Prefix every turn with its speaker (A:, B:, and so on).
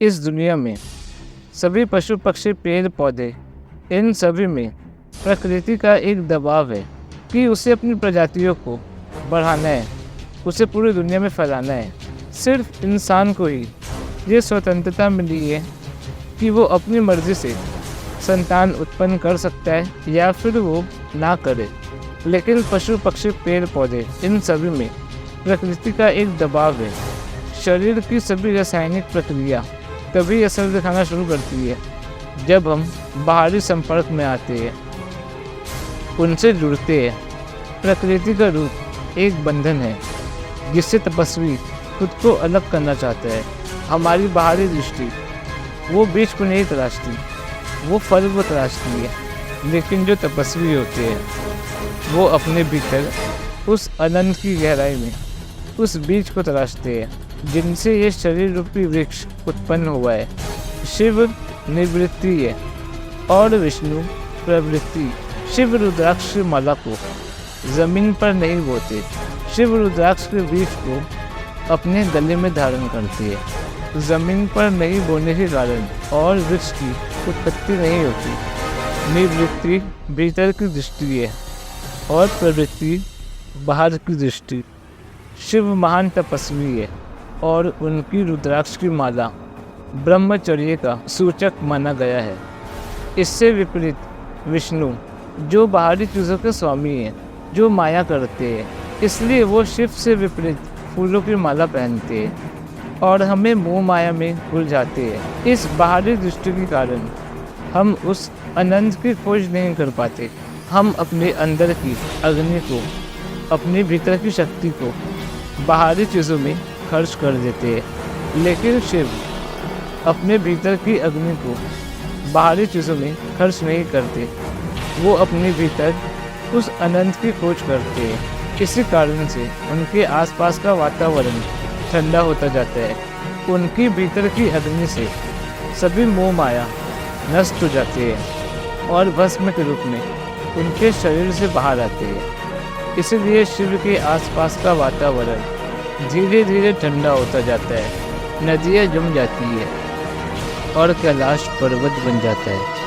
A: इस दुनिया में सभी पशु पक्षी पेड़ पौधे, इन सभी में प्रकृति का एक दबाव है कि उसे अपनी प्रजातियों को बढ़ाना है, उसे पूरी दुनिया में फैलाना है। सिर्फ इंसान को ही ये स्वतंत्रता मिली है कि वो अपनी मर्जी से संतान उत्पन्न कर सकता है या फिर वो ना करे। लेकिन पशु पक्षी पेड़ पौधे, इन सभी में प्रकृति का एक दबाव है। शरीर की सभी रासायनिक प्रक्रिया तभी असर दिखाना शुरू करती है जब हम बाहरी संपर्क में आते हैं, उनसे जुड़ते हैं। प्रकृति का रूप एक बंधन है जिससे तपस्वी खुद को अलग करना चाहता है। हमारी बाहरी दृष्टि वो बीज को नहीं तराशती, वो फल को तराशती है। लेकिन जो तपस्वी होते हैं वो अपने भीतर उस अनंत की गहराई में उस बीज को तराशते हैं जिनसे ये शरीर रूपी वृक्ष उत्पन्न हुआ है। शिव निवृत्ति है और विष्णु प्रवृत्ति। शिव रुद्राक्ष की माला को जमीन पर नहीं बोते, शिव रुद्राक्ष के बीज को अपने गले में धारण करते हैं। जमीन पर नहीं बोने के कारण और वृक्ष की उत्पत्ति नहीं होती। निवृत्ति भीतर की दृष्टि है और प्रवृत्ति बाहर की दृष्टि। शिव महान तपस्वी है और उनकी रुद्राक्ष की माला ब्रह्मचर्य का सूचक माना गया है। इससे विपरीत विष्णु जो बाहरी चीज़ों के स्वामी हैं, जो माया करते हैं, इसलिए वो शिव से विपरीत फूलों की माला पहनते हैं और हमें मोह माया में उलझाते हैं। इस बाहरी दृष्टि के कारण हम उस अनंत की खोज नहीं कर पाते। हम अपने अंदर की अग्नि को, अपने भीतर की शक्ति को बाहरी चीज़ों में खर्च कर देते हैं। लेकिन शिव अपने भीतर की अग्नि को बाहरी चीज़ों में खर्च नहीं करते, वो अपने भीतर उस अनंत की खोज करते हैं। इसी कारण से उनके आसपास का वातावरण ठंडा होता जाता है। उनकी भीतर की अग्नि से सभी मोह माया नष्ट हो जाते हैं और भस्म के रूप में उनके शरीर से बाहर आते हैं। इसलिए शिव के आसपास का वातावरण धीरे धीरे ठंडा होता जाता है, नदियाँ जम जाती है और कैलाश पर्वत बन जाता है।